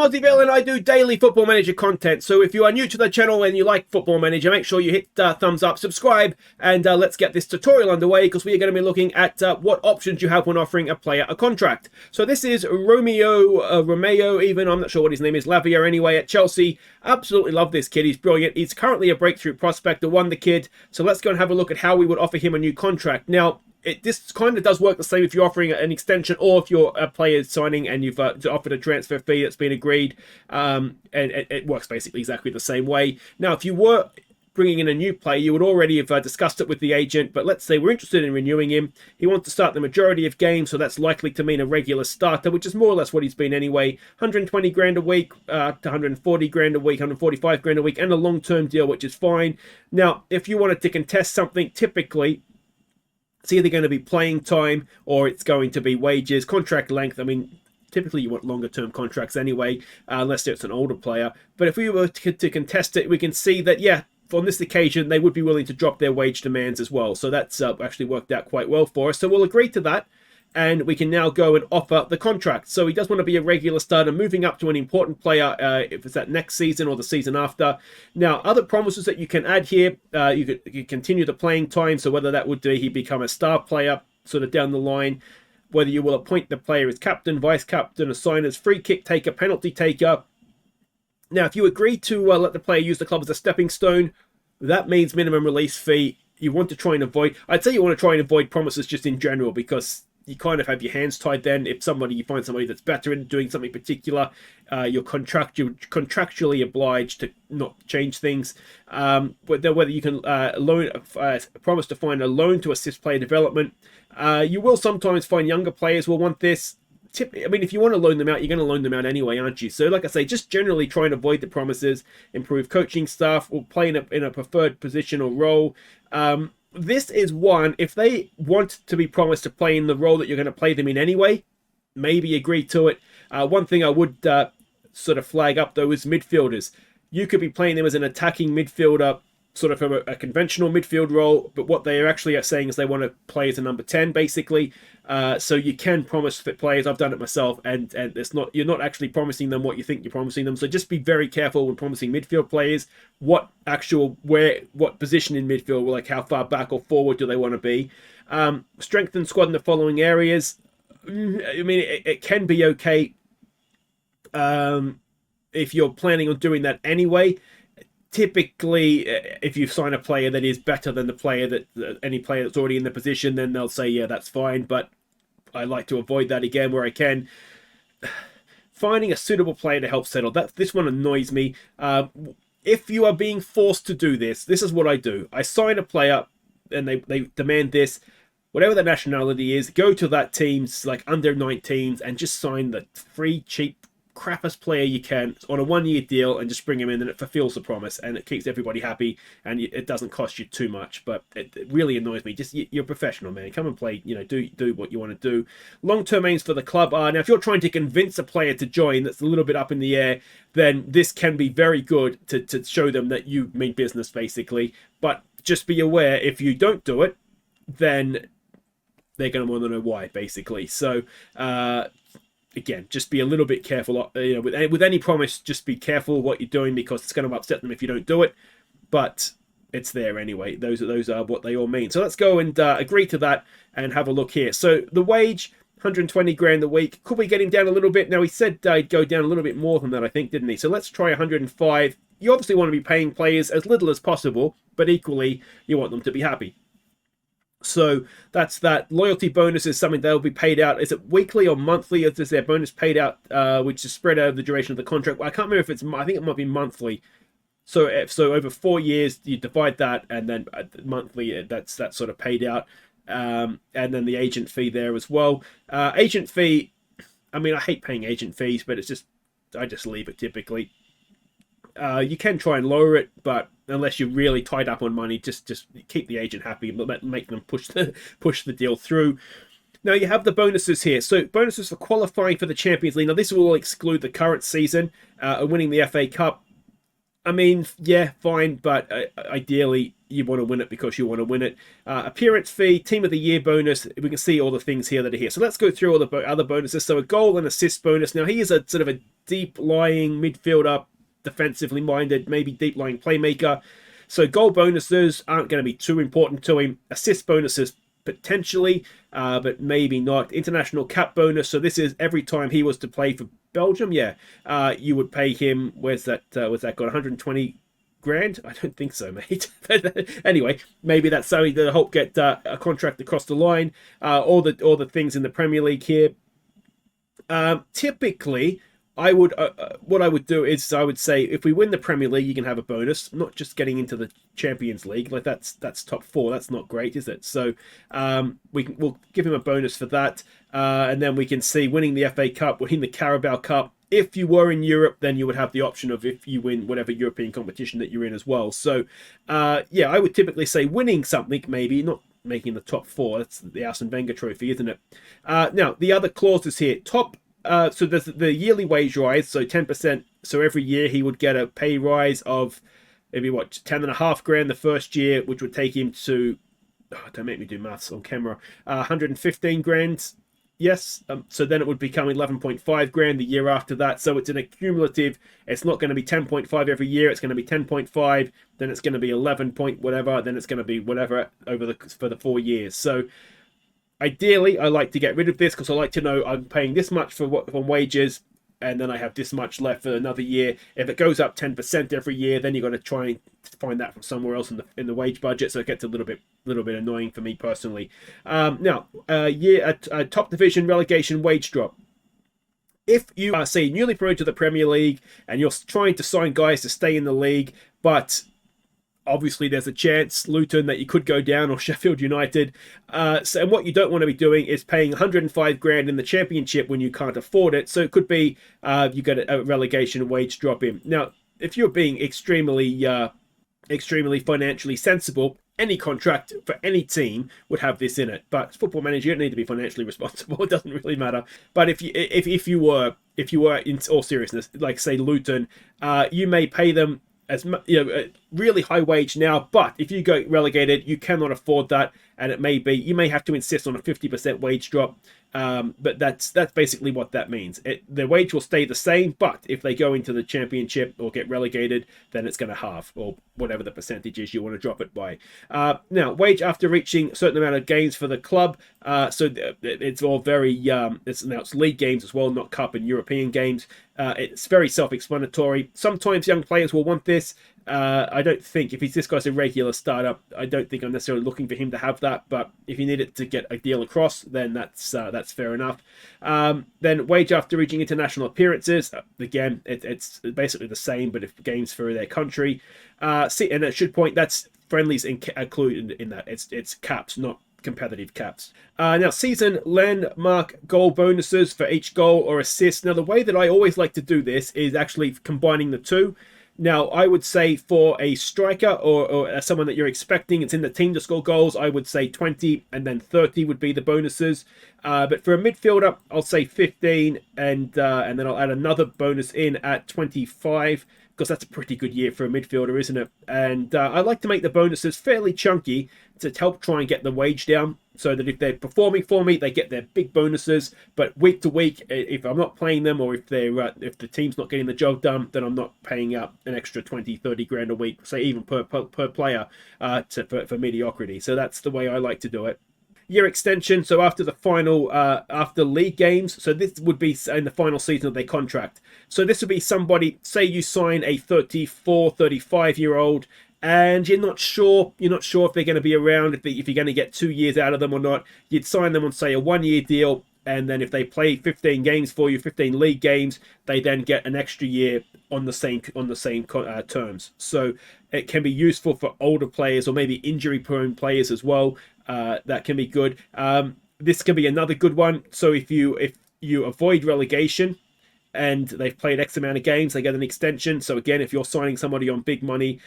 Aussie Villain. I do daily Football Manager content. So if you are new to the channel and you like Football Manager, make sure you hit thumbs up, subscribe, and let's get this tutorial underway because we are going to be looking at what options you have when offering a player a contract. So this is Romeo, even, I'm not sure what his name is, Lavia anyway, at Chelsea. Absolutely love this kid. He's brilliant. He's currently a breakthrough prospect, a wonder kid. So let's go and have a look at how we would offer him a new contract. Now, this kind of does work the same if you're offering an extension or if you're a player signing and you've offered a transfer fee that's been agreed, and it works basically exactly the same way. Now, if you were bringing in a new player, you would already have discussed it with the agent, but let's say we're interested in renewing him. He wants to start the majority of games, so that's likely to mean a regular starter, which is more or less what he's been anyway. 120 grand a week to 140 grand a week, 145 grand a week, and a long-term deal, which is fine. Now, if you wanted to contest something, typically it's either going to be playing time or it's going to be wages, contract length. I mean, typically you want longer term contracts anyway, unless it's an older player. But if we were to contest it, we can see that, yeah, on this occasion, they would be willing to drop their wage demands as well. So that's actually worked out quite well for us. So we'll agree to that. And we can now go and offer the contract. So he does want to be a regular starter, moving up to an important player if it's that next season or the season after. Now, other promises that you can add here, you could continue the playing time. So whether that would he become a star player sort of down the line, whether you will appoint the player as captain, vice captain, assign as free kick taker, penalty taker. Now, if you agree to let the player use the club as a stepping stone, that means minimum release fee. You want to try and avoid, I'd say you want to try and avoid promises just in general, because you kind of have your hands tied then. If you find somebody that's better in doing something particular, you're contractually obliged to not change things. Whether you can promise to find a loan to assist player development. You will sometimes find younger players will want this. I mean, if you want to loan them out, you're going to loan them out anyway, aren't you? So like I say, just generally try and avoid the promises, improve coaching staff, or play in a preferred position or role. This is one, if they want to be promised to play in the role that you're going to play them in anyway, maybe agree to it. One thing I would sort of flag up, though, is midfielders. You could be playing them as an attacking midfielder, sort of a conventional midfield role, but what they are actually saying is they want to play as a number 10, basically. So you can promise fit players. I've done it myself, and it's not, you're not actually promising them what you think you're promising them. So just be very careful when promising midfield players. What position in midfield, like how far back or forward do they want to be? Strengthen squad in the following areas. I mean, it can be okay if you're planning on doing that anyway. Typically, if you sign a player that is better than the player any player that's already in the position, then they'll say, yeah, that's fine. But I like to avoid that again where I can. Finding a suitable player to help settle. This one annoys me. If you are being forced to do this, this is what I do. I sign a player and they demand this. Whatever the nationality is, go to that team's like under 19s and just sign the free, cheap, crappiest player you can on a 1-year deal and just bring him in, and it fulfills the promise and it keeps everybody happy and it doesn't cost you too much. But it really annoys me. Just, you're a professional, man. Come and play, do what you want to do. Long-term aims for the club are, now if you're trying to convince a player to join that's a little bit up in the air, then this can be very good to show them that you mean business, basically. But just be aware, if you don't do it, then they're going to want to know why, basically. So again, just be a little bit careful. With any promise, just be careful what you're doing, because it's going to upset them if you don't do it. But it's there anyway. Those are what they all mean. So let's go and agree to that and have a look here. So the wage, 120 grand a week. Could we get him down a little bit? Now, he said he'd go down a little bit more than that, I think, didn't he? So let's try 105. You obviously want to be paying players as little as possible, but equally, you want them to be happy. So that's that. Loyalty bonus is something that'll be paid out. Is it weekly or monthly? Is there bonus paid out, which is spread over the duration of the contract? Well, I can't remember if it's. I think it might be monthly. So over 4 years, you divide that, and then monthly, that's sort of paid out, and then the agent fee there as well. Agent fee. I mean, I hate paying agent fees, but it's just I just leave it typically. You can try and lower it, but unless you're really tied up on money, just keep the agent happy and make them push the deal through. Now you have the bonuses here. So bonuses for qualifying for the Champions League. Now this will exclude the current season and winning the FA Cup. I mean, yeah, fine, but ideally you want to win it because you want to win it. Appearance fee, team of the year bonus. We can see all the things here that are here. So let's go through all the other bonuses. So a goal and assist bonus. Now he is a sort of a deep-lying midfielder, defensively minded, maybe deep-lying playmaker. So goal bonuses aren't going to be too important to him. Assist bonuses potentially, but maybe not. International cap bonus. So this is every time he was to play for Belgium. Yeah, you would pay him. Where's that? Was that got 120 grand? I don't think so, mate. Anyway, maybe that's so he to help get a contract across the line. All the things in the Premier League here. Typically, I would what I would do is I would say if we win the Premier League, you can have a bonus, not just getting into the Champions League. Like that's top four. That's not great, is it? So we'll give him a bonus for that, and then we can see winning the FA Cup, winning the Carabao Cup. If you were in Europe, then you would have the option of if you win whatever European competition that you're in as well. So yeah, I would typically say winning something, maybe not making the top four. That's the Arsene Wenger Trophy, isn't it? Now the other clauses here, top. So there's the yearly wage rise, so 10%. So every year he would get a pay rise of maybe 10.5 grand the first year, which would take him to don't make me do maths on camera. 115 grand. Yes. So then it would become 11.5 grand the year after that. So it's an accumulative. It's not going to be 10.5 every year. It's going to be 10.5. Then it's going to be 11 point whatever. Then it's going to be whatever for the 4 years. So ideally, I like to get rid of this because I like to know I'm paying this much for wages, and then I have this much left for another year. If it goes up 10% every year, then you've got to try and find that from somewhere else in the wage budget. So it gets a little bit annoying for me personally. Now, top division relegation wage drop. If you are, say, newly promoted to the Premier League and you're trying to sign guys to stay in the league, but obviously there's a chance, Luton, that you could go down, or Sheffield United. And what you don't want to be doing is paying 105 grand in the Championship when you can't afford it. So it could be you get a relegation wage drop in. Now, if you're being extremely financially sensible, any contract for any team would have this in it. But Football Manager, you don't need to be financially responsible. It doesn't really matter. But if you were in all seriousness, like say Luton, you may pay them as really high wage now, but if you go relegated, you cannot afford that, and you may have to insist on a 50% wage drop. But that's basically what that means. Their wage will stay the same, but if they go into the Championship or get relegated, then it's going to halve, or whatever the percentage is you want to drop it by. Now, wage after reaching a certain amount of games for the club. So it's all very it's league games as well, not cup and European games. It's very self-explanatory. Sometimes young players will want this. I don't think if this guy's a regular startup, I don't think I'm necessarily looking for him to have that. But if you need it to get a deal across, then that's fair enough. Then wage after reaching international appearances. Again, it's basically the same, but if games for their country. And I should point that's friendlies included in that. It's caps, not competitive caps. Now, season landmark goal bonuses for each goal or assist. Now, the way that I always like to do this is actually combining the two. Now, I would say for a striker or someone that you're expecting, it's in the team to score goals, I would say 20 and then 30 would be the bonuses. But for a midfielder, I'll say 15 and then I'll add another bonus in at 25 because that's a pretty good year for a midfielder, isn't it? And I like to make the bonuses fairly chunky to help try and get the wage down so that if they're performing for me, they get their big bonuses. But week to week, if I'm not playing them or if the team's not getting the job done, then I'm not paying up an extra 20, 30 grand a week, say even per player for mediocrity. So that's the way I like to do it. Year extension, so after the final, after league games, so this would be in the final season of their contract. So this would be somebody, say you sign a 34, 35-year-old, and you're not sure if they're going to be around, if you're going to get 2 years out of them or not. You'd sign them on, say, a 1-year deal, and then if they play 15 games for you, 15 league games, they then get an extra year on the same terms. So it can be useful for older players or maybe injury-prone players as well. That can be good. This can be another good one. So if you avoid relegation and they've played X amount of games, they get an extension. So again, if you're signing somebody on big money,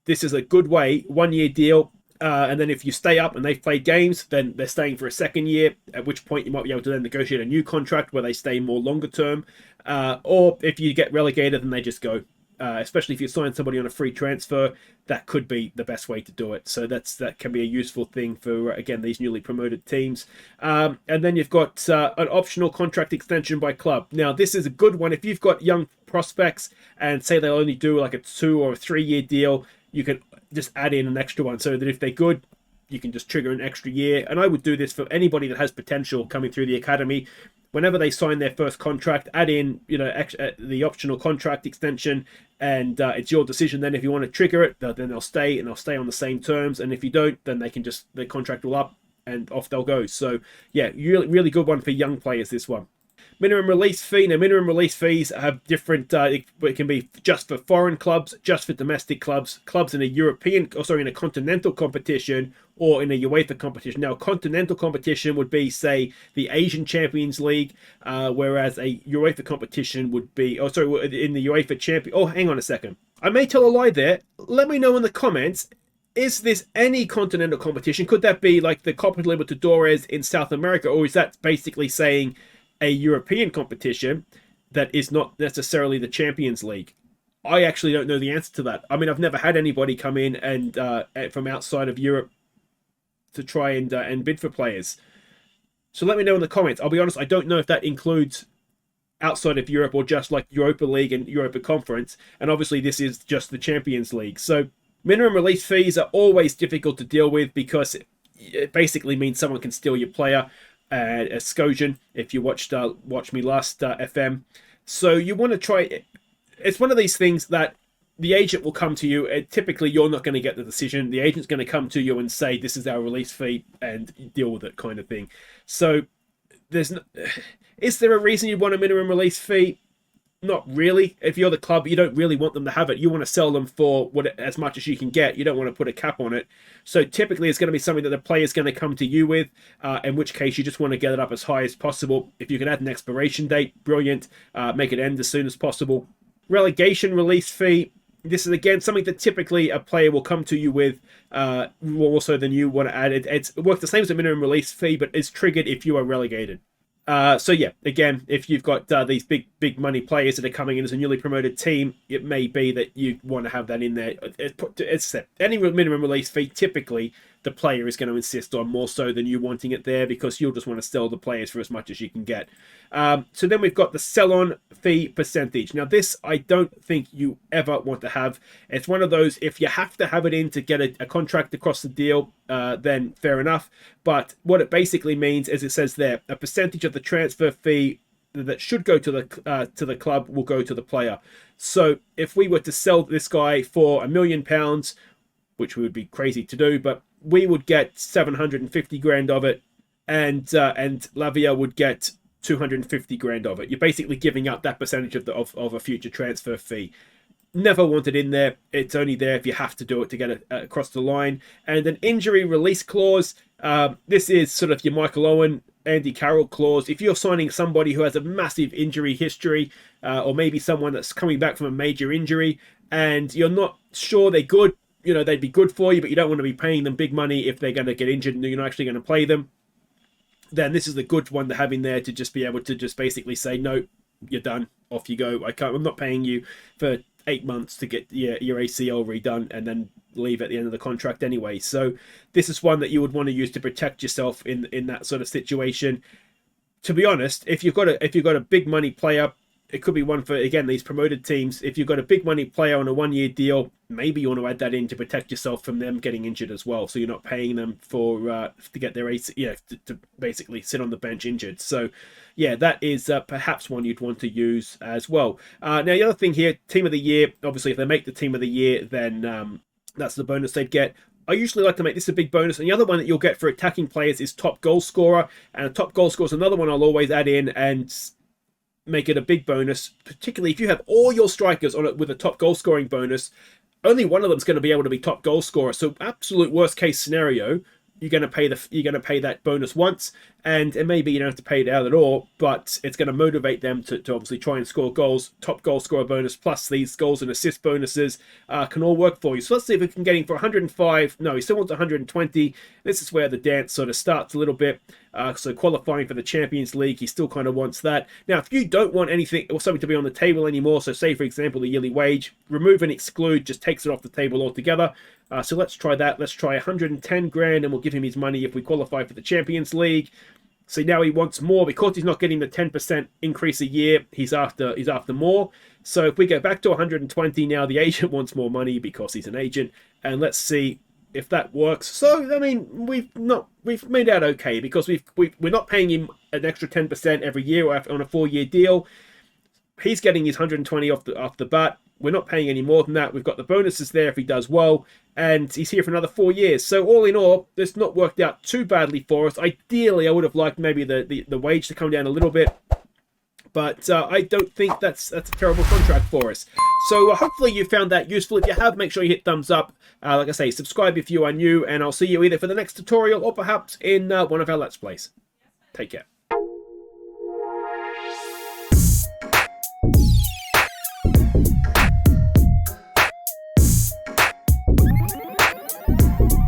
this is a good way, 1-year deal. And then if you stay up and they've played games, then they're staying for a second year, at which point you might be able to then negotiate a new contract where they stay more longer term. Or if you get relegated, then they just go. especially if you sign somebody on a free transfer, that could be the best way to do it. So that can be a useful thing for, again, these newly promoted teams. And then you've got an optional contract extension by club. Now, this is a good one. If you've got young prospects and say they'll only do like a 2 or 3 year deal, you can just add in an extra one so that if they're good, you can just trigger an extra year. And I would do this for anybody that has potential coming through the academy. Whenever they sign their first contract, add in, the optional contract extension, and it's your decision then if you want to trigger it. Then they'll stay, and they'll stay on the same terms. And if you don't, then they can just, their contract will up and off they'll go. So yeah, really, really good one for young players, this one. Minimum release fee. Now, minimum release fees have different, it can be just for foreign clubs, just for domestic clubs, clubs in a in a continental competition, or in a UEFA competition. Now, continental competition would be, say, the Asian Champions League, whereas a UEFA competition would be, in the UEFA Champion. Oh, hang on a second. I may tell a lie there. Let me know in the comments. Is this any continental competition? Could that be like the Copa Libertadores in South America, or is that basically saying a European competition that is not necessarily the Champions League? I actually don't know the answer to that. I mean, I've never had anybody come in and from outside of Europe to try and bid for players. So let me know in the comments. I'll be honest, I don't know if that includes outside of Europe or just like Europa League and Europa Conference. And obviously this is just the Champions League. So minimum release fees are always difficult to deal with because it basically means someone can steal your player. A Skojan, if you watched me last FM. So you want to try. It's one of these things that the agent will come to you. Typically, you're not going to get the decision. The agent's going to come to you and say, "This is our release fee," and deal with it, kind of thing. So is there a reason you want a minimum release fee? Not really. If you're the club, you don't really want them to have it. You want to sell them for as much as you can get. You don't want to put a cap on it. So typically it's going to be something that the player's going to come to you with, in which case you just want to get it up as high as possible. If you can add an expiration date, brilliant. Make it end as soon as possible. Relegation release fee. This is, again, something that typically a player will come to you with, more so than you want to add it. It works the same as a minimum release fee, but is triggered if you are relegated. So yeah, again, if you've got these big money players that are coming in as a newly promoted team, it may be that you want to have that in there. It's any minimum release fee, typically the player is going to insist on more so than you wanting it there, because you'll just want to sell the players for as much as you can get. So then we've got the sell-on fee percentage. Now this, I don't think you ever want to have. It's one of those, if you have to have it in to get a contract across the deal, then fair enough. But what it basically means, as it says there, a percentage of the transfer fee that should go to the club will go to the player. So if we were to sell this guy for £1 million, which would be crazy to do, but we would get 750 grand of it, and Lavia would get 250 grand of it. You're basically giving up that percentage of a future transfer fee. Never want it in there. It's only there if you have to do it to get it across the line. And an injury release clause. This is sort of your Michael Owen, Andy Carroll clause. If you're signing somebody who has a massive injury history, or maybe someone that's coming back from a major injury, and you're not sure they're good, they'd be good for you, but you don't want to be paying them big money if they're going to get injured and you're not actually going to play them, then this is the good one to have in there, to just be able to just basically say, no, you're done, off you go. I'm not paying you for 8 months to get your ACL redone and then leave at the end of the contract anyway. So this is one that you would want to use to protect yourself in that sort of situation. To be honest, if you've got a big money player, it could be one for, again, these promoted teams. If you've got a big money player on a 1 year deal, maybe you want to add that in to protect yourself from them getting injured as well. So you're not paying them to get their to basically sit on the bench injured. So yeah, that is perhaps one you'd want to use as well. Now the other thing here, team of the year. Obviously, if they make the team of the year, then that's the bonus they'd get. I usually like to make this a big bonus. And the other one that you'll get for attacking players is top goal scorer. And a top goal scorer is another one I'll always add in and make it a big bonus, particularly if you have all your strikers on it with a top goal scoring bonus. Only one of them is going to be able to be top goal scorer. So absolute worst case scenario, you're going to pay that bonus once, and maybe you don't have to pay it out at all, but it's going to motivate them to obviously try and score goals. Top goal scorer bonus plus these goals and assist bonuses can all work for you. So let's see if we can get him for 105. No, he still wants 120. This is where the dance sort of starts a little bit. So qualifying for the Champions League, he still kind of wants that. Now, if you don't want anything or something to be on the table anymore, so say, for example, the yearly wage, remove and exclude just takes it off the table altogether. So let's try that. Let's try 110 grand, and we'll give him his money if we qualify for the Champions League. So now he wants more because he's not getting the 10% increase a year. He's after more. So if we go back to 120 now, the agent wants more money because he's an agent. And let's see if that works. So I mean, we've made out okay because we're not paying him an extra 10% every year on a 4-year deal. He's getting his 120 off the bat. We're not paying any more than that. We've got the bonuses there if he does well, and he's here for another 4 years. So all in all, this not worked out too badly for us. Ideally, I would have liked maybe the wage to come down a little bit, but I don't think that's a terrible contract for us. So hopefully you found that useful. If you have, make sure you hit thumbs up. Like I say, subscribe if you are new, and I'll see you either for the next tutorial or perhaps in one of our Let's Plays. Take care.